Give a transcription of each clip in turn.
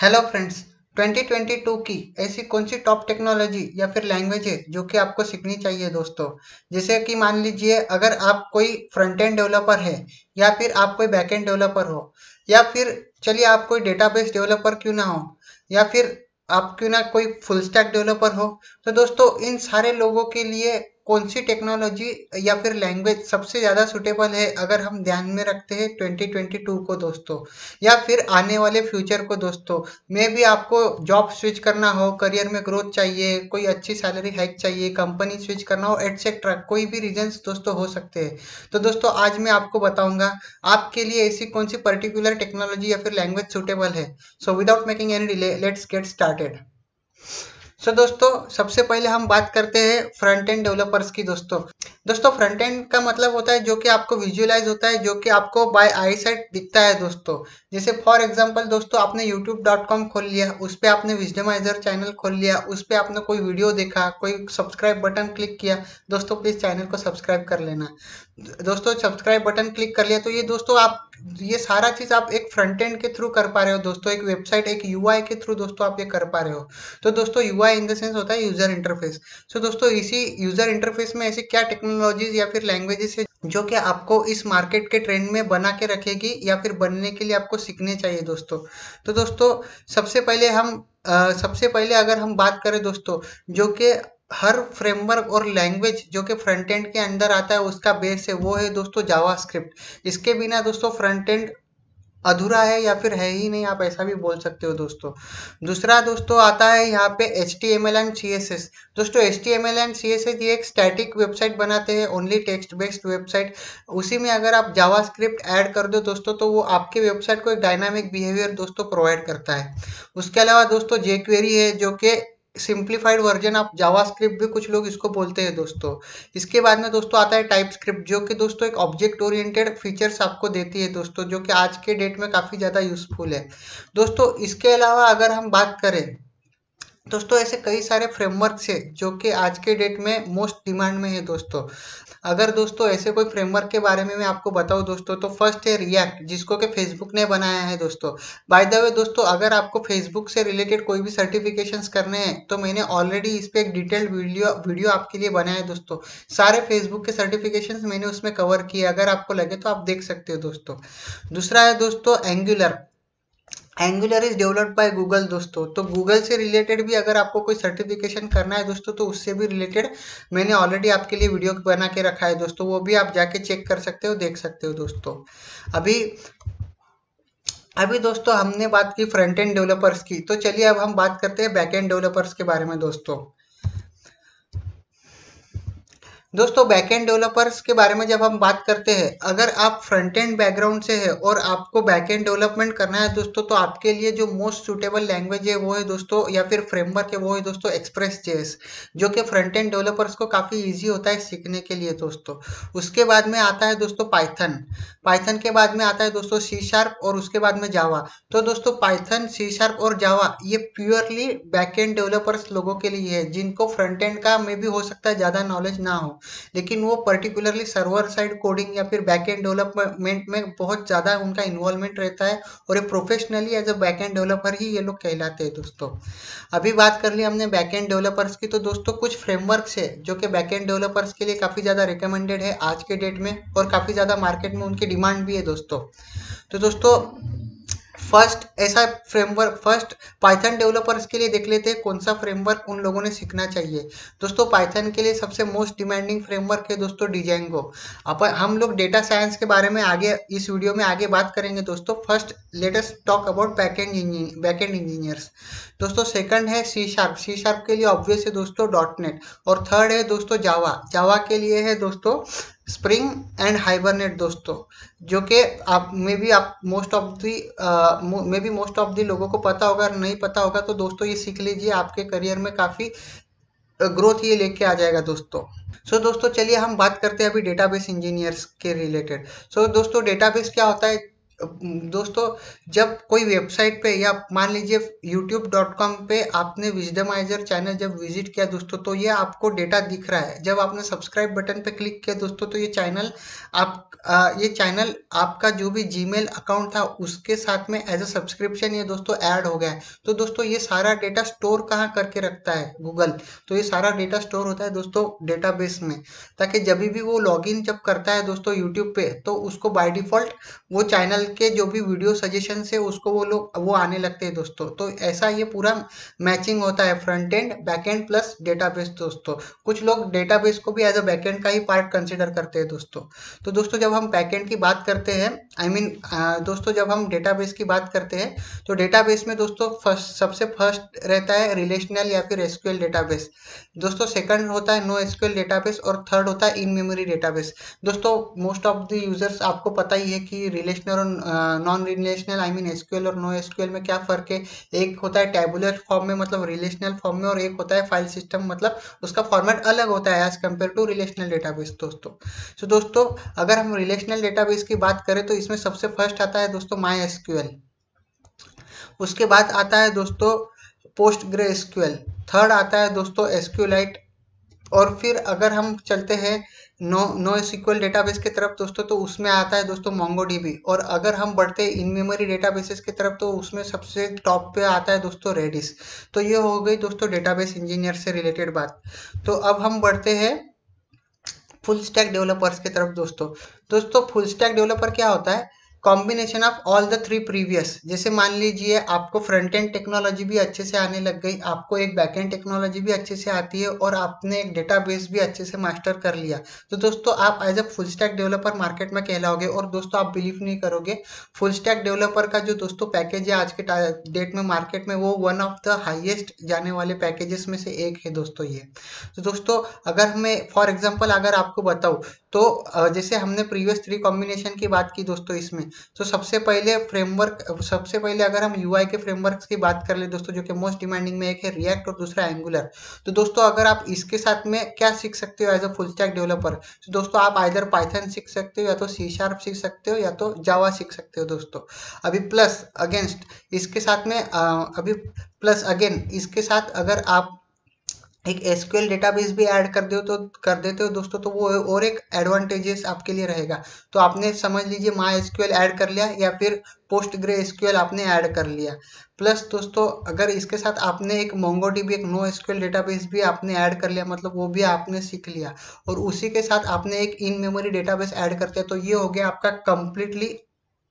Hello friends. 2022 की ऐसी कौन सी टॉप टेक्नोलॉजी या फिर लैंग्वेज है जो कि आपको सीखनी चाहिए दोस्तों। जैसे कि मान लीजिए अगर आप कोई फ्रंट एंड डेवलपर है या फिर आप कोई बैक एंड डेवलपर हो या फिर चलिए आप कोई डेटाबेस डेवलपर क्यों ना हो या फिर आप क्यों ना कोई फुल स्टैक डेवलपर हो। तो दोस्तों इन सारे लोगों के लिए कौन सी टेक्नोलॉजी या फिर लैंग्वेज सबसे ज़्यादा सुटेबल है अगर हम ध्यान में रखते हैं 2022 को दोस्तों, या फिर आने वाले फ्यूचर को दोस्तों। मे भी आपको जॉब स्विच करना हो, करियर में ग्रोथ चाहिए, कोई अच्छी सैलरी हाइक चाहिए, कंपनी स्विच करना हो, एटसेट्रा कोई भी रीजंस दोस्तों हो सकते हैं। तो दोस्तों आज मैं आपको बताऊंगा आपके लिए ऐसी कौन सी पर्टिकुलर टेक्नोलॉजी या फिर लैंग्वेज सुटेबल है। So without making any delay let's get started. दोस्तों सबसे पहले हम बात करते हैं फ्रंट एंड डेवलपर्स की दोस्तों। दोस्तों फ्रंट एंड का मतलब होता है जो कि आपको विजुअलाइज होता है, जो कि आपको बाय आई साइट दिखता है दोस्तों। जैसे फॉर एग्जांपल दोस्तों आपने youtube.com खोल लिया, उस पे आपने विजडमाइजर चैनल खोल लिया, उस पे आपने कोई वीडियो देखा, कोई सब्सक्राइब बटन क्लिक किया। दोस्तों प्लीज चैनल को सब्सक्राइब कर लेना। दोस्तों सब्सक्राइब बटन क्लिक कर लिया तो ये दोस्तों आप ये सारा चीज आप एक फ्रंट एंड के थ्रू कर पा रहे हो दोस्तों, एक वेबसाइट एक यूआई के थ्रू दोस्तों आप ये कर पा रहे हो। तो दोस्तों यूआई इन द सेंस होता है यूजर इंटरफेस। दोस्तों इसी यूजर इंटरफेस में ऐसी क्या टेक्नोलॉजीज या फिर लैंग्वेजेस है जो कि आपको इस मार्केट के ट्रेंड में बना के रखेगी या फिर बनने के लिए आपको सीखने चाहिए दोस्तों। तो दोस्तों सबसे पहले सबसे पहले अगर हम बात करें दोस्तों, जो कि हर फ्रेमवर्क और लैंग्वेज जो कि फ्रंट एंड के अंदर आता है उसका बेस है, वो है दोस्तों जावास्क्रिप्ट। इसके बिना दोस्तों फ्रंट एंड अधूरा है या फिर है ही नहीं, आप ऐसा भी बोल सकते हो दोस्तों। दूसरा दोस्तों आता है यहाँ पे HTML एंड CSS। दोस्तों HTML एंड CSS ये एक स्टैटिक वेबसाइट बनाते हैं, ओनली टेक्स्ट बेस्ड वेबसाइट। उसी में अगर आप जावास्क्रिप्ट ऐड कर दो दोस्तों तो वो आपके वेबसाइट को एक डायनामिक बिहेवियर दोस्तों प्रोवाइड करता है। उसके अलावा दोस्तों jQuery है जो कि सिंप्लीफाइड वर्जन ऑफ जावास्क्रिप्ट भी कुछ लोग इसको बोलते हैं दोस्तों। इसके बाद में दोस्तों आता है टाइप स्क्रिप्ट, जो कि दोस्तों एक ऑब्जेक्ट ओरिएंटेड फीचर्स आपको देती है दोस्तों, जो कि आज के डेट में काफ़ी ज़्यादा यूजफुल है दोस्तों। इसके अलावा अगर हम बात करें दोस्तों ऐसे कई सारे फ्रेमवर्क्स है जो कि आज के डेट में मोस्ट डिमांड में है दोस्तों। अगर दोस्तों ऐसे कोई फ्रेमवर्क के बारे में मैं आपको बताऊं दोस्तों तो फर्स्ट है रिएक्ट, जिसको कि फेसबुक ने बनाया है दोस्तों। बाय द वे दोस्तों अगर आपको फेसबुक से रिलेटेड कोई भी सर्टिफिकेशंस करने हैं तो मैंने ऑलरेडी इस पे एक डिटेल्ड वीडियो आपके लिए बनाया है दोस्तों। सारे फेसबुक के सर्टिफिकेशंस मैंने उसमें कवर किए, अगर आपको लगे तो आप देख सकते हो दोस्तों। दूसरा है दोस्तों angular. Angular is developed by Google दोस्तों। तो गूगल से रिलेटेड भी अगर आपको कोई सर्टिफिकेशन करना है दोस्तों तो उससे भी रिलेटेड मैंने ऑलरेडी आपके लिए वीडियो बना के रखा है दोस्तों, वो भी आप जाके चेक कर सकते हो, देख सकते हो दोस्तों। अभी अभी दोस्तों हमने बात की फ्रंट एंड डेवलपर्स की, तो चलिए अब हम बात करते हैं बैक एंड डेवलपर्स के बारे में दोस्तों। दोस्तों बैकएंड डेवलपर्स के बारे में जब हम बात करते हैं, अगर आप फ्रंट एंड बैकग्राउंड से है और आपको बैकएंड डेवलपमेंट करना है दोस्तों तो आपके लिए जो मोस्ट सुटेबल लैंग्वेज है वो है दोस्तों, या फिर फ्रेमवर्क है वो है दोस्तों एक्सप्रेस जेएस, जो कि फ्रंट एंड डेवलपर्स को काफ़ी ईजी होता है सीखने के लिए दोस्तों। उसके बाद में आता है दोस्तों पाइथन। पाइथन के बाद में आता है दोस्तों सी शार्प और उसके बाद में जावा। तो दोस्तों पाइथन सी शार्प और जावा ये प्योरली बैकएंड डेवलपर्स लोगों के लिए है, जिनको फ्रंट एंड का में भी हो सकता है ज़्यादा नॉलेज ना हो, लेकिन वो पर्टिकुलरली सर्वर साइड कोडिंग या फिर बैकएंड डेवलपमेंट में बहुत ज़्यादा उनका इन्वॉल्वमेंट रहता है और ये professionally as a backend developer ही ये लोग कहलाते हैं दोस्तों। अभी बात कर ली हमने बैकएंड डेवलपर्स की, तो दोस्तों कुछ फ्रेमवर्क्स है जो कि बैकएंड डेवलपर्स के लिए काफ़ी ज़्यादा रिकमेंडेड है आज के डेट में और काफ़ी ज़्यादा मार्केट में उनकी डिमांड भी है दोस्तों। तो दोस्तों फर्स्ट पाइथन डेवलपर्स के लिए देख लेते हैं कौन सा फ्रेमवर्क उन लोगों ने सीखना चाहिए। दोस्तों पाइथन के लिए सबसे मोस्ट डिमांडिंग फ्रेमवर्क है दोस्तों डिजेंगो। अब हम लोग डेटा साइंस के बारे में आगे इस वीडियो में आगे बात करेंगे दोस्तों। First let us talk about backend engineers दोस्तों। सेकंड है सी शार्प, सी शार्प के लिए ऑब्वियस है दोस्तों डॉट नेट। और थर्ड है दोस्तों जावा, जावा के लिए है दोस्तों स्प्रिंग एंड हाइबरनेट दोस्तों, जो कि आप मोस्ट ऑफ दी लोगों को पता होगा, अगर नहीं पता होगा तो दोस्तों ये सीख लीजिए, आपके करियर में काफ़ी ग्रोथ ये लेके आ जाएगा दोस्तों। दोस्तों चलिए हम बात करते हैं अभी डेटाबेस इंजीनियर्स के रिलेटेड। दोस्तों डेटाबेस क्या होता है। दोस्तों जब कोई वेबसाइट पे या मान लीजिए youtube.com पे आपने विजडमाइजर चैनल जब विजिट किया दोस्तों, तो ये आपको डेटा दिख रहा है। जब आपने सब्सक्राइब बटन पे क्लिक किया दोस्तों, तो ये चैनल आपका जो भी जीमेल अकाउंट था उसके साथ में एज अ सब्सक्रिप्शन ये दोस्तों ऐड हो गया है। तो दोस्तों ये सारा डेटा स्टोर कहाँ करके रखता है गूगल, तो ये सारा डेटा स्टोर होता है दोस्तों डेटाबेस में, ताकि जब भी वो लॉगिन जब करता है दोस्तों यूट्यूब पे, तो उसको बाय डिफॉल्ट वो चैनल के जो भी वीडियो सजेशन है उसको वो आने लगते हैं दोस्तों। तो ऐसा ये पूरा मैचिंग होता है front end back and plus database दोस्तों। कुछ लोग डेटाबेस को भी एज अ बैक एंड का ही पार्ट कंसिडर करते हैं दोस्तों। तो दोस्तों जब हम बैक एंड की बात करते हैं, दोस्तों जब हम डेटाबेस की बात करते हैं, तो डेटाबेस में दोस्तों सबसे फर्स्ट रहता है रिलेशनल या फिर एसक्यूएल डेटाबेस दोस्तों। सेकंड होता है नो एसक्यूएल डेटाबेस और थर्ड होता है इन मेमोरी डेटाबेस। दोस्तों मोस्ट ऑफ द यूजर्स आपको पता ही है कि रिलेशनल और नॉन रिलेशनल एसक्यूएल और नो एसक्यूएल में क्या फर्क है। एक होता है टैबुलर फॉर्म में मतलब रिलेशनल फॉर्म में, और एक होता है फाइल सिस्टम मतलब उसका फॉर्मेट अलग होता है as compare to relational database दोस्तों। तो दोस्तों अगर हम रिलेशनल डेटाबेस की बात करें तो इसमें सबसे फर्स्ट आता है दोस्तों माई एसक्यूएल, उसके बाद आता है दोस्तों पोस्ट ग्रे एसक्यूएल, थर्ड आता है दोस्तों एसक्यूलाइट, और फिर अगर हम चलते हैं नो एसक्यूएल डेटाबेस की तरफ दोस्तों, तो उसमें आता है दोस्तों मोंगोडीबी। और अगर हम बढ़ते हैं इन मेमोरी डेटाबेसेस की तरफ, तो उसमें सबसे टॉप पे आता है दोस्तों रेडिस। तो ये हो गई दोस्तों डेटाबेस इंजीनियर से रिलेटेड बात। तो अब हम बढ़ते हैं फुल स्टैक डेवलपर्स की तरफ दोस्तों फुल स्टैक डेवलपर क्या होता है, combination of all the three previous. जैसे मान लीजिए आपको फ्रंट एंड टेक्नोलॉजी भी अच्छे से आने लग गई, आपको एक बैक एंड टेक्नोलॉजी भी अच्छे से आती है, और आपने एक डेटाबेस भी अच्छे से मास्टर कर लिया, तो दोस्तों आप as a full stack developer market में कहलाओगे। और दोस्तों आप बिलीव नहीं करोगे, फुल स्टैक डेवलपर का जो दोस्तों पैकेज है आज के डेट में मार्केट में, वो वन ऑफ द हाईएस्ट जाने वाले पैकेजेस में से एक है दोस्तों ये। तो दोस्तों अगर मैं फॉर एग्जांपल अगर आपको बताऊं, तो जैसे हमने प्रीवियस थ्री कॉम्बिनेशन की बात की दोस्तों इसमें, तो सबसे पहले अगर हम यूआई के फ्रेमवर्क्स की बात कर ले दोस्तों, जो कि मोस्ट डिमांडिंग में एक है रिएक्ट और दूसरा एंगुलर। तो दोस्तों अगर आप इसके साथ में क्या सीख सकते हो as a full stack developer, तो दोस्तों आप आइदर पाइथन सीख सकते हो, या तो C# सीख सकते हो, या तो जावा सीख सकते हो दोस्तों। अभी प्लस अगेंस्ट इसके साथ में प्लस अगेन इसके साथ अगर आप एक एसक्यूएल डेटाबेस भी ऐड कर देते हो दोस्तों, तो वो और एक एडवांटेजेस आपके लिए रहेगा। तो आपने समझ लीजिए माई एसक्यूएल ऐड कर लिया, या फिर पोस्ट ग्रे एसक्यूएल आपने ऐड कर लिया, प्लस दोस्तों अगर इसके साथ आपने एक मोंगोडीबी एक नो एसक्यूएल डेटाबेस भी आपने ऐड कर लिया, मतलब वो भी आपने सीख लिया, और उसी के साथ आपने एक इन मेमोरी डेटाबेस ऐड कर दिया, तो ये हो गया आपका कंप्लीटली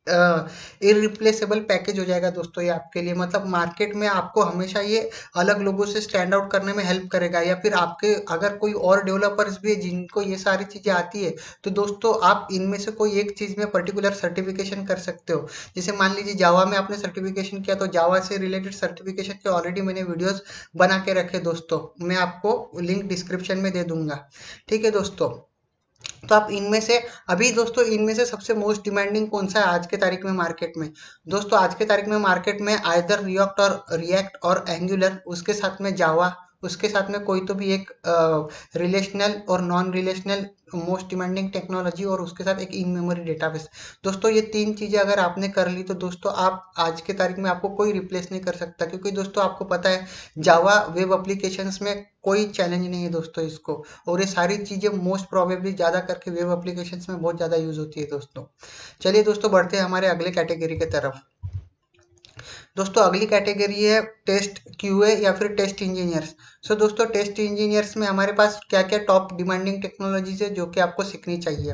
इरिप्लेसेबल पैकेज हो जाएगा दोस्तों ये आपके लिए। मतलब मार्केट में आपको हमेशा ये अलग लोगों से स्टैंड आउट करने में हेल्प करेगा। या फिर आपके अगर कोई और डेवलपर्स भी है जिनको ये सारी चीजें आती है, तो दोस्तों आप इनमें से कोई एक चीज में पर्टिकुलर सर्टिफिकेशन कर सकते हो। जैसे मान लीजिए जावा में आपने सर्टिफिकेशन किया, तो जावा से रिलेटेड सर्टिफिकेशन के ऑलरेडी मैंने वीडियोस बना के रखे दोस्तों, मैं आपको लिंक डिस्क्रिप्शन में दे दूंगा, ठीक है दोस्तों। तो आप इनमें से अभी दोस्तों इनमें से सबसे मोस्ट डिमांडिंग कौन सा है आज के तारीख में मार्केट में, दोस्तों आज के तारीख में मार्केट में आइदर रिएक्ट और एंगुलर, उसके साथ में जावा, उसके साथ में कोई तो भी एक रिलेशनल और non relational most demanding technology, और उसके साथ एक इन मेमोरी डेटाबेस। दोस्तों ये तीन चीजें अगर आपने कर ली, तो दोस्तों आप आज के तारीख में आपको कोई रिप्लेस नहीं कर सकता, क्योंकि दोस्तों आपको पता है जावा वेब एप्लीकेशंस में कोई चैलेंज नहीं है दोस्तों इसको, और ये सारी चीजें मोस्ट प्रोबेबली ज्यादा करके वेब एप्लीकेशंस में बहुत ज्यादा यूज होती है दोस्तों। चलिए दोस्तों बढ़ते हैं हमारे अगले कैटेगरी की तरफ। दोस्तों अगली कैटेगरी है टेस्ट क्यूए या फिर टेस्ट इंजीनियर्स। सो दोस्तों टेस्ट इंजीनियर्स में हमारे पास क्या क्या टॉप डिमांडिंग टेक्नोलॉजीज है जो कि आपको सीखनी चाहिए।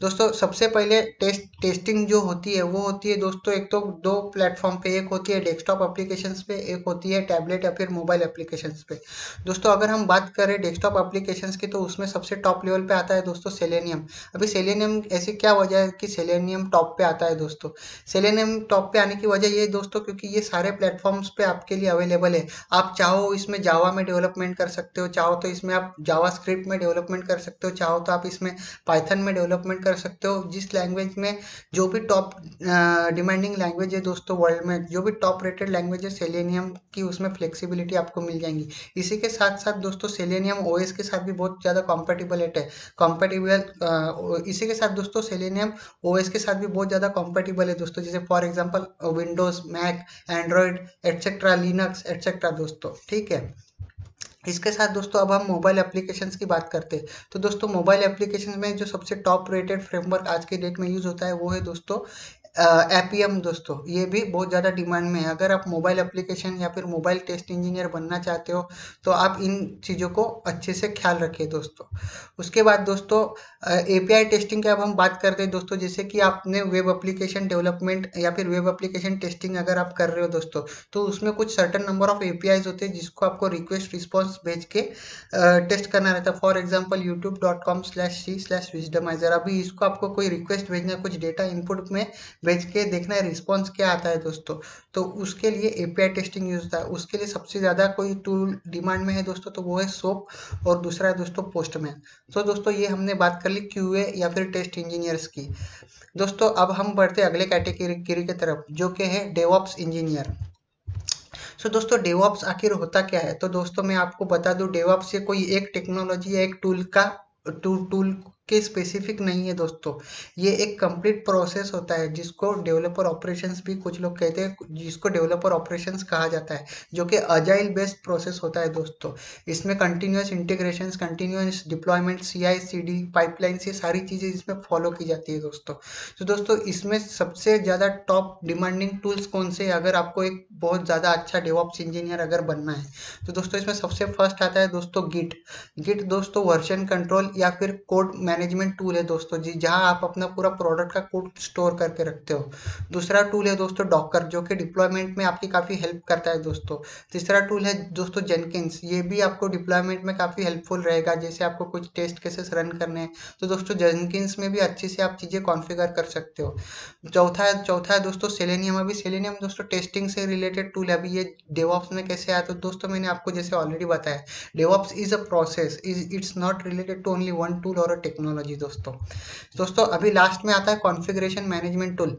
दोस्तों सबसे पहले टेस्टिंग जो होती है वो होती है दोस्तों एक तो दो प्लेटफॉर्म पे, एक होती है डेस्कटॉप एप्लीकेशंस पे, एक होती है टैबलेट या फिर मोबाइल एप्लीकेशंस पे। दोस्तों अगर हम बात करें डेस्कटॉप एप्लीकेशंस की, तो उसमें सबसे टॉप लेवल पे आता है दोस्तों सेलेनियम। अभी सेलेनियम ऐसी क्या वजह है कि सेलेनियम टॉप पे आता है दोस्तों, सेलेनियम टॉप पे आने की वजह ये दोस्तों क्योंकि ये सारे प्लेटफॉर्म्स पे आपके लिए अवेलेबल है। आप चाहो इसमें जावा में डेवलपमेंट कर सकते हो, चाहो तो इसमें आप जावा स्क्रिप्ट में डेवलपमेंट कर सकते हो, चाहो तो आप इसमें पाइथन में डेवलपमेंट कर कर सकते हो जिस लैंग्वेज में जो भी टॉप डिमांडिंग लैंग्वेज है दोस्तों वर्ल्ड में, जो भी टॉप रेटेड लैंग्वेज है सेलेनियम की, उसमें फ्लेक्सिबिलिटी आपको मिल जाएंगी। इसी के साथ साथ दोस्तों सेलेनियम ओएस के साथ भी बहुत ज़्यादा कॉम्पेटिबल, इसी के साथ दोस्तों सेलेनियम ओएस के साथ भी बहुत ज़्यादा कॉम्पेटिबल है दोस्तों, जैसे for example Windows, Mac, Android etcetera, Linux etcetera दोस्तों, ठीक है। इसके साथ दोस्तों अब हम मोबाइल एप्लीकेशंस की बात करते हैं। तो दोस्तों मोबाइल एप्लीकेशन में जो सबसे टॉप रेटेड फ्रेमवर्क आज के डेट में यूज़ होता है वो है दोस्तों एपीएम दोस्तों। ये भी बहुत ज़्यादा डिमांड में है। अगर आप मोबाइल एप्लीकेशन या फिर मोबाइल टेस्ट इंजीनियर बनना चाहते हो तो आप इन चीज़ों को अच्छे से ख्याल रखिए दोस्तों। उसके बाद दोस्तों एपीआई टेस्टिंग की अब हम बात करते हैं दोस्तों, जैसे कि आपने वेब एप्लीकेशन डेवलपमेंट या फिर वेब एप्लीकेशन टेस्टिंग अगर आप कर रहे हो दोस्तों, तो उसमें कुछ सर्टेन नंबर ऑफ एपीआईज होते हैं जिसको आपको रिक्वेस्ट रिस्पॉन्स भेज के टेस्ट करना रहता है। फॉर एग्जाम्पल youtube.com/c/wisdomizer, अभी इसको आपको कोई रिक्वेस्ट भेजना है, कुछ डेटा इनपुट में भेज के देखना है रिस्पॉन्स क्या आता है दोस्तों, तो उसके लिए एपीआई टेस्टिंग यूज होता है। उसके लिए सबसे ज़्यादा कोई टूल डिमांड में है दोस्तों तो वो है सोप, और दूसरा है दोस्तों पोस्टमैन। तो दोस्तों ये हमने बात कर ली क्यूए या फिर टेस्ट इंजीनियर्स की। दोस्तों अब हम बढ़ते हैं अगले कैटेगरी की तरफ जो कि है डेवऑप्स इंजीनियर। सो दोस्तों डेवऑप्स आखिर होता क्या है, तो दोस्तों मैं आपको बता दूं डेवऑप्स ये कोई एक टेक्नोलॉजी या एक टूल के स्पेसिफिक नहीं है दोस्तों। ये एक कंप्लीट प्रोसेस होता है जिसको डेवलपर ऑपरेशंस भी कुछ लोग कहते हैं, जिसको डेवलपर ऑपरेशंस कहा जाता है, जो कि अजाइल बेस्ड प्रोसेस होता है दोस्तों। इसमें continuous integrations, continuous deployment, CI/CD pipelines, ये सारी चीज़ें इसमें फॉलो की जाती है दोस्तों। तो दोस्तों इसमें सबसे ज़्यादा टॉप डिमांडिंग टूल्स कौन से, अगर आपको एक बहुत ज़्यादा अच्छा डेवऑप्स इंजीनियर अगर बनना है तो दोस्तों इसमें सबसे फर्स्ट आता है दोस्तों गिट दोस्तों वर्जन कंट्रोल या फिर कोड मैनेजमेंट टूल है दोस्तों जी, जहां आप अपना पूरा प्रोडक्ट का कोड स्टोर करके रखते हो। दूसरा टूल है दोस्तों डॉकर, जो कि डिप्लॉयमेंट में आपकी काफ़ी हेल्प करता है दोस्तों। तीसरा टूल है दोस्तों जेनकिंस, ये भी आपको डिप्लॉयमेंट में काफ़ी हेल्पफुल रहेगा, जैसे आपको कुछ टेस्ट केसेस रन करने हैं तो दोस्तों जेनकिंस में भी अच्छे से आप चीज़ें कॉन्फ़िगर कर सकते हो। चौथा है दोस्तों सेलेनियम। अभी सेलेनियम दोस्तों टेस्टिंग से रिलेटेड टूल है। अभी ये डेवऑप्स में कैसे आया, तो दोस्तों मैंने आपको जैसे ऑलरेडी बताया DevOps is a process, it's not related to only one tool और अ टेक्नोलॉजी दोस्तों अभी लास्ट में आता है कॉन्फ़िगरेशन मैनेजमेंट टूल।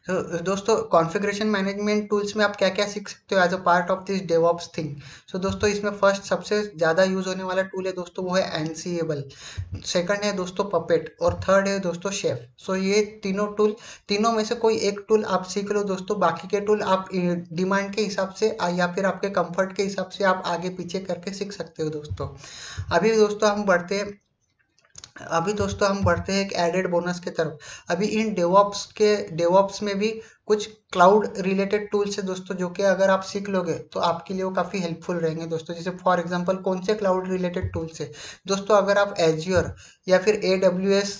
तो दोस्तों कॉन्फ़िगरेशन मैनेजमेंट टूल्स में आप क्या क्या सीख सकते हो as a part of this DevOps thing. So दोस्तों इसमें फर्स्ट सबसे ज़्यादा यूज होने वाला टूल है दोस्तों वो है एनसीएबल, सेकंड है दोस्तों पपेट, और थर्ड है दोस्तों शेफ। सो ये तीनों में से कोई एक टूल आप सीख लो दोस्तों, बाकी के टूल आप डिमांड के हिसाब से या फिर आपके कंफर्ट के हिसाब से आप आगे पीछे करके सीख सकते हो दोस्तों। अभी दोस्तों हम बढ़ते हैं एक एडेड बोनस की तरफ। अभी इन डेवऑप्स में भी कुछ क्लाउड रिलेटेड टूल्स है दोस्तों, जो कि अगर आप सीख लोगे तो आपके लिए वो काफ़ी हेल्पफुल रहेंगे दोस्तों। जैसे फॉर एग्जांपल कौन से क्लाउड रिलेटेड टूल्स है दोस्तों, अगर आप एज्योर या फिर AWS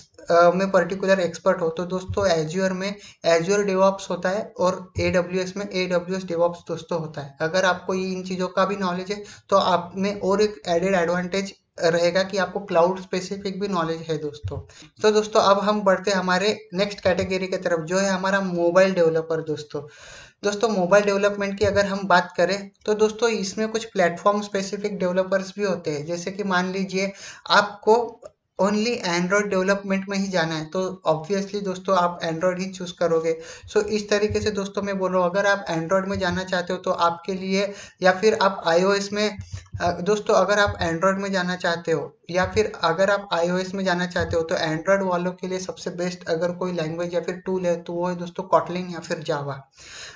में पर्टिकुलर एक्सपर्ट हो तो दोस्तों एज्योर में एज्योर डेवऑप्स होता है और AWS में AWS डेवऑप्स दोस्तों होता है। अगर आपको इन चीज़ों का भी नॉलेज है तो आप में और एक एडेड एडवांटेज रहेगा कि आपको क्लाउड स्पेसिफिक भी नॉलेज है दोस्तों। तो दोस्तों अब हम बढ़ते हैं हमारे नेक्स्ट कैटेगरी की तरफ जो है हमारा मोबाइल डेवलपर दोस्तों मोबाइल डेवलपमेंट की अगर हम बात करें तो दोस्तों इसमें कुछ प्लेटफॉर्म स्पेसिफिक डेवलपर्स भी होते हैं। जैसे कि मान लीजिए आपको ओनली एंड्रॉयड डेवलपमेंट में ही जाना है तो ऑब्वियसली दोस्तों आप एंड्रॉयड ही चूज करोगे। सो इस तरीके से दोस्तों मैं बोल रहा हूँ अगर आप एंड्रॉयड में जाना चाहते हो तो आपके लिए, या फिर आप iOS में दोस्तों अगर आप एंड्रॉयड में जाना चाहते हो या फिर अगर आप iOS में जाना चाहते हो तो एंड्रॉयड वालों के लिए सबसे बेस्ट अगर कोई लैंग्वेज या फिर टूल है तो वो है दोस्तों कॉटलिन या फिर जावा।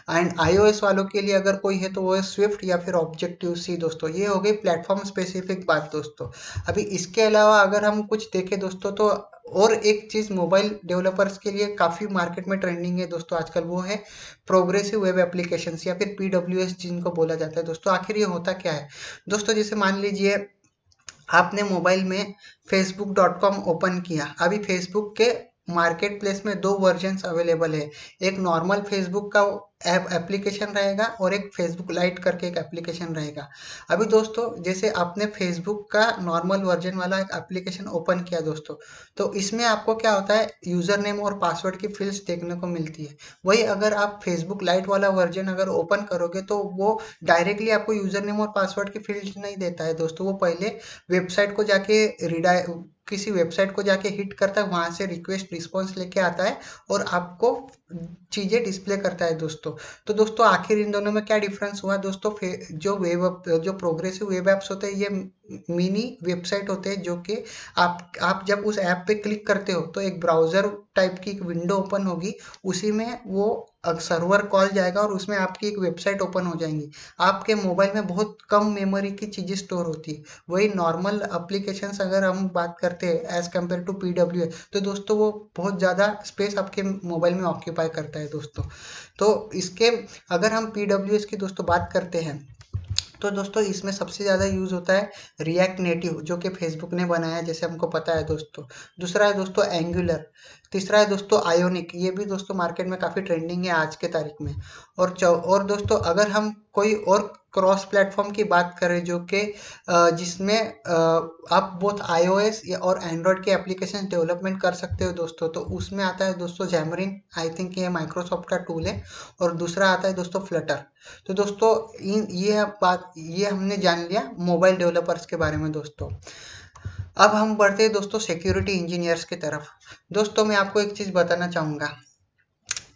एंड iOS वालों के लिए अगर कोई है तो वो है स्विफ्ट या फिर ऑब्जेक्टिव सी दोस्तों। ये हो गई प्लेटफॉर्म स्पेसिफिक बात दोस्तों। अभी इसके अलावा अगर हम कुछ देखें दोस्तों तो और एक चीज़ मोबाइल डेवलपर्स के लिए काफ़ी मार्केट में ट्रेंडिंग है दोस्तों आजकल, वो है प्रोग्रेसिव वेब एप्लीकेशंस या फिर PWS जिनको बोला जाता है दोस्तों। आखिर ये होता क्या है दोस्तों, जैसे मान लीजिए आपने मोबाइल में facebook.com ओपन किया। अभी फेसबुक के मार्केट प्लेस में दो वर्जन्स अवेलेबल है, एक नॉर्मल फेसबुक का एप्लीकेशन रहेगा और एक फेसबुक लाइट करके एक एप्लीकेशन रहेगा। अभी दोस्तों जैसे आपने फेसबुक का नॉर्मल वर्जन वाला एक एप्लीकेशन ओपन किया दोस्तों, तो इसमें आपको क्या होता है यूज़र नेम और पासवर्ड की फील्ड्स देखने को मिलती है। वही अगर आप फेसबुक लाइट वाला वर्जन अगर ओपन करोगे तो वो डायरेक्टली आपको यूज़र नेम और पासवर्ड की फील्ड्स नहीं देता है दोस्तों, वो पहले वेबसाइट को जाके किसी वेबसाइट को जाके हिट करता है, वहां से रिक्वेस्ट रिस्पॉन्स लेके आता है और आपको चीजें डिस्प्ले करता है दोस्तों। तो दोस्तों आखिर इन दोनों में क्या डिफरेंस हुआ दोस्तों? जो प्रोग्रेसिव वेब एप्स होते हैं ये मिनी वेबसाइट होते हैं, जो कि आप जब उस ऐप पे क्लिक करते हो तो एक ब्राउजर टाइप की एक विंडो ओपन होगी, उसी में वो सर्वर कॉल जाएगा और उसमें आपकी एक वेबसाइट ओपन हो जाएंगी। आपके मोबाइल में बहुत कम मेमोरी की चीजें स्टोर होती है। वही नॉर्मल एप्लीकेशंस अगर हम बात करते हैं एज कम्पेयर टू पीडब्ल्यू, तो दोस्तों वो बहुत ज़्यादा स्पेस आपके मोबाइल में ऑक्यूपाई करता है दोस्तों। तो इसके अगर हम पीडब्ल्यू की दोस्तों बात करते हैं, तो दोस्तों इसमें सबसे ज़्यादा यूज़ होता है रिएक्ट नेटिव, जो कि फेसबुक ने बनाया है जैसे हमको पता है दोस्तों। दूसरा है दोस्तों एंगुलर। तीसरा है दोस्तों आयोनिक, ये भी दोस्तों मार्केट में काफ़ी ट्रेंडिंग है आज के तारीख में। और दोस्तों अगर हम कोई और क्रॉस प्लेटफॉर्म की बात करें जो कि जिसमें आप बोथ iOS और एंड्रॉयड के एप्लीकेशन डेवलपमेंट कर सकते हो दोस्तों, तो उसमें आता है दोस्तों जैमरिन। आई थिंक ये माइक्रोसॉफ्ट का टूल है। और दूसरा आता है दोस्तों फ्लटर। तो दोस्तों ये हमने जान लिया मोबाइल डेवलपर्स के बारे में दोस्तों। अब हम बढ़ते हैं दोस्तों सिक्योरिटी इंजीनियर्स की तरफ। दोस्तों मैं आपको एक चीज़ बताना चाहूँगा,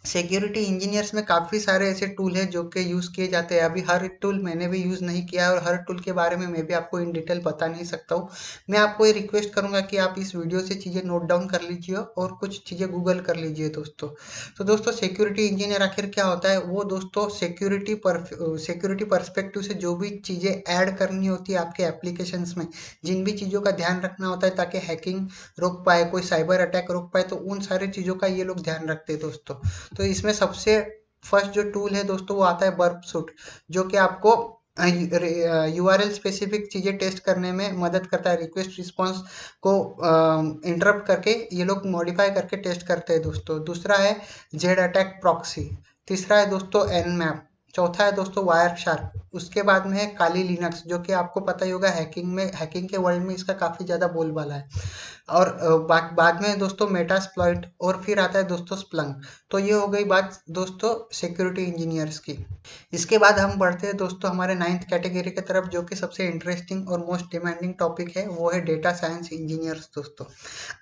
सिक्योरिटी इंजीनियर्स में काफ़ी सारे ऐसे टूल हैं जो कि यूज़ किए जाते हैं। अभी हर टूल मैंने भी यूज़ नहीं किया है और हर टूल के बारे में मैं भी आपको इन डिटेल बता नहीं सकता हूँ। मैं आपको ये रिक्वेस्ट करूँगा कि आप इस वीडियो से चीज़ें नोट डाउन कर लीजिए और कुछ चीज़ें गूगल कर लीजिए दोस्तों। तो दोस्तों सिक्योरिटी इंजीनियर आखिर क्या होता है? वो दोस्तों सिक्योरिटी पर्सपेक्टिव से जो भी चीज़ें ऐड करनी होती है आपके एप्लीकेशंस में, जिन भी चीज़ों का ध्यान रखना होता है ताकि हैकिंग रोक पाए, कोई साइबर अटैक रोक पाए, तो उन सारी चीज़ों का ये लोग ध्यान रखते हैं दोस्तों। तो इसमें सबसे फर्स्ट जो टूल है दोस्तों वो आता है बर्प सूट, जो कि आपको URL स्पेसिफिक चीज़ें टेस्ट करने में मदद करता है। रिक्वेस्ट रिस्पॉन्स को इंटरप्ट करके ये लोग मॉडिफाई करके टेस्ट करते हैं दोस्तों। दूसरा है जेड अटैक प्रॉक्सी। तीसरा है दोस्तों एनमैप। चौथा है दोस्तों वायर शार्क। उसके बाद में है काली लिनक्स, जो कि आपको पता ही होगा हैकिंग के वर्ल्ड में इसका काफ़ी ज़्यादा बोलबाला है। और बाद में दोस्तों मेटास्प्लॉइट और फिर आता है दोस्तों स्प्लंक। तो ये हो गई बात दोस्तों सिक्योरिटी इंजीनियर्स की। इसके बाद हम बढ़ते हैं दोस्तों हमारे 9th कैटेगरी की तरफ, जो कि सबसे इंटरेस्टिंग और मोस्ट डिमांडिंग टॉपिक है, वो है डेटा साइंस इंजीनियर्स दोस्तों।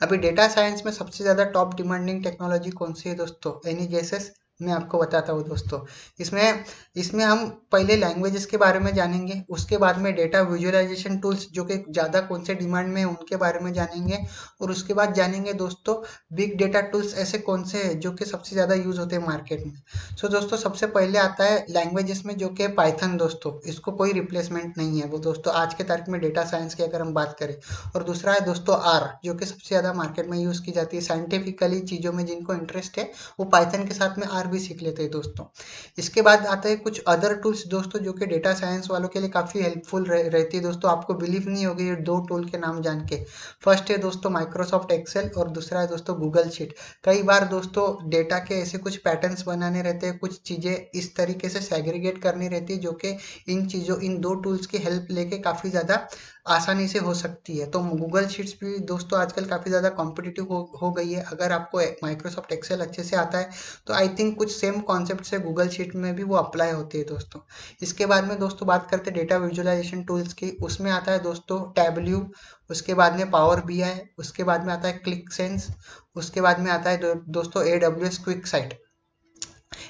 अभी डेटा साइंस में सबसे ज़्यादा टॉप डिमांडिंग टेक्नोलॉजी कौन सी है दोस्तों? Any guesses? मैं आपको बताता हूँ दोस्तों। इसमें इसमें हम पहले लैंग्वेजेस के बारे में जानेंगे, उसके बाद में डेटा विजुअलाइजेशन टूल्स जो कि ज़्यादा कौन से डिमांड में है उनके बारे में जानेंगे, और उसके बाद जानेंगे दोस्तों बिग डेटा टूल्स ऐसे कौन से हैं जो कि सबसे ज़्यादा यूज़ होते हैं मार्केट में। सो दोस्तों सबसे पहले आता है लैंग्वेजेस में, जो कि पाइथन दोस्तों। इसको कोई रिप्लेसमेंट नहीं है वो दोस्तों आज के तारीख में डेटा साइंस की अगर हम बात करें। और दूसरा है दोस्तों आर, जो कि सबसे ज़्यादा मार्केट में यूज़ की जाती है। साइंटिफिकली चीज़ों में जिनको इंटरेस्ट है वो पाइथन के साथ में आर भी सीख लेते हैं दोस्तों। इसके बाद आता है कुछ अदर टूल्स दोस्तों, जो कि डेटा साइंस वालों के लिए काफ़ी हेल्पफुल रहती है दोस्तों। आपको बिलीव नहीं होगी ये दो टूल के नाम जान के। फर्स्ट है दोस्तों माइक्रोसॉफ्ट एक्सेल और दूसरा है दोस्तों गूगल शीट। कई बार दोस्तों डेटा के ऐसे कुछ पैटर्न्स बनाने रहते हैं, कुछ चीज़ें इस तरीके से सेग्रीगेट करनी रहती है, जो कि इन दो टूल्स की हेल्प लेके काफ़ी ज़्यादा आसानी से हो सकती है। तो गूगल शीट्स भी दोस्तों आजकल काफ़ी ज़्यादा कॉम्पिटिटिव हो गई है। अगर आपको माइक्रोसॉफ्ट एक्सेल अच्छे से आता है तो आई थिंक कुछ सेम कॉन्सेप्ट से गूगल शीट में भी वो अप्लाई होती है दोस्तों। इसके बाद में दोस्तों बात करते हैं डेटा विजुअलाइजेशन टूल्स की। उसमें आता है दोस्तों टैबल्यू, उसके बाद में पावर BI, उसके बाद में आता है क्लिक सेंस, उसके बाद में आता है दोस्तों AWS क्विक साइट।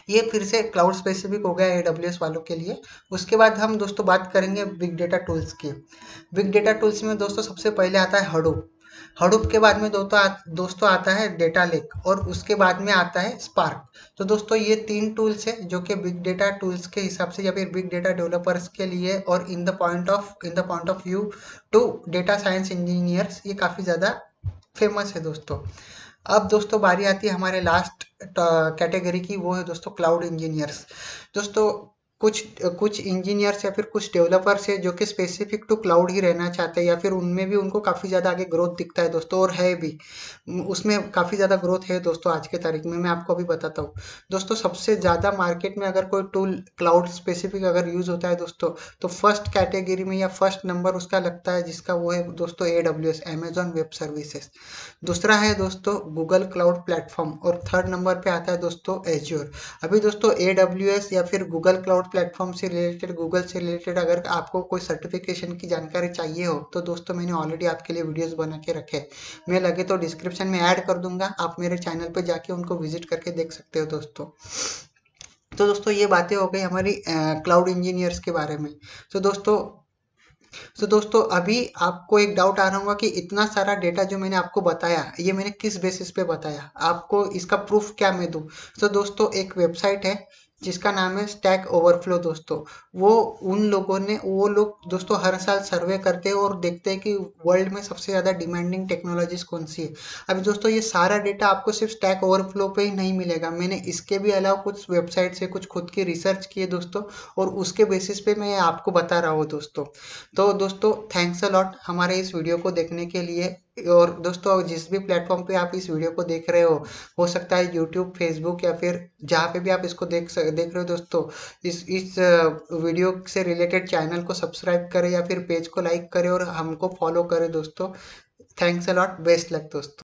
ये फिर से क्लाउड स्पेसिफिक हो गया AWS वालों के लिए। उसके बाद हम दोस्तों बात करेंगे बिग डेटा टूल्स की। बिग डेटा टूल्स में दोस्तों सबसे पहले आता है हडूप। हडूप के बाद में दोस्तों आता है डेटा लेक, और उसके बाद में आता है स्पार्क। तो दोस्तों ये 3 टूल्स है जो कि बिग डेटा टूल्स के हिसाब से या फिर बिग डेटा डेवलपर्स के लिए और in the point of view to data science engineers ये काफ़ी ज़्यादा फेमस है दोस्तों। अब दोस्तों बारी आती है हमारे लास्ट कैटेगरी की, वो है दोस्तों क्लाउड इंजीनियर्स। दोस्तों कुछ इंजीनियर्स या फिर कुछ डेवलपर्स है जो कि स्पेसिफिक टू क्लाउड ही रहना चाहते हैं, या फिर उनमें भी उनको काफ़ी ज़्यादा आगे ग्रोथ दिखता है दोस्तों, और है भी उसमें काफ़ी ज़्यादा ग्रोथ है दोस्तों आज के तारीख में। मैं आपको अभी बताता हूँ दोस्तों। सबसे ज़्यादा मार्केट में अगर कोई टूल क्लाउड स्पेसिफिक अगर यूज़ होता है दोस्तों, तो फर्स्ट कैटेगरी में या फर्स्ट नंबर उसका लगता है, जिसका वो है दोस्तों AWS, अमेजॉन वेब सर्विसेज। दूसरा है दोस्तों गूगल क्लाउड प्लेटफॉर्म, और थर्ड नंबर पे आता है दोस्तों एज्योर। अभी दोस्तों AWS या फिर गूगल क्लाउड प्लेटफॉर्म से रिलेटेड, गूगल से रिलेटेड अगर आपको कोई सर्टिफिकेशन की जानकारी चाहिए हो तो दोस्तों मैंने ऑलरेडी आपके लिए वीडियोस बना के रखे, मैं लगे तो डिस्क्रिप्शन में ऐड कर दूंगा, आप मेरे चैनल पर जाके उनको विजिट करके देख सकते हो दोस्तों। तो दोस्तों ये बातें हो गई हमारी क्लाउड इंजीनियर्स के बारे में। तो दोस्तों अभी आपको एक डाउट आ रहा होगा कि इतना सारा डेटा जो मैंने आपको बताया ये मैंने किस बेसिस पे बताया, आपको इसका प्रूफ क्या मैं दूं। तो दोस्तों एक वेबसाइट है जिसका नाम है स्टैक ओवरफ्लो दोस्तों। वो लोग दोस्तों हर साल सर्वे करते हैं और देखते हैं कि वर्ल्ड में सबसे ज़्यादा डिमांडिंग टेक्नोलॉजीज कौन सी है। अभी दोस्तों ये सारा डेटा आपको सिर्फ स्टैक ओवरफ्लो पे ही नहीं मिलेगा, मैंने इसके भी अलावा कुछ वेबसाइट से कुछ खुद की रिसर्च की है दोस्तों, और उसके बेसिस पे मैं आपको बता रहा हूँ दोस्तों। तो दोस्तों थैंक्स अ लॉट हमारे इस वीडियो को देखने के लिए। और दोस्तों जिस भी प्लेटफॉर्म पे आप इस वीडियो को देख रहे हो सकता है यूट्यूब, फेसबुक या फिर जहाँ पे भी आप इसको देख रहे हो दोस्तों, इस वीडियो से रिलेटेड चैनल को सब्सक्राइब करें या फिर पेज को लाइक करें और हमको फॉलो करें दोस्तों। Thanks a lot, best luck दोस्तों।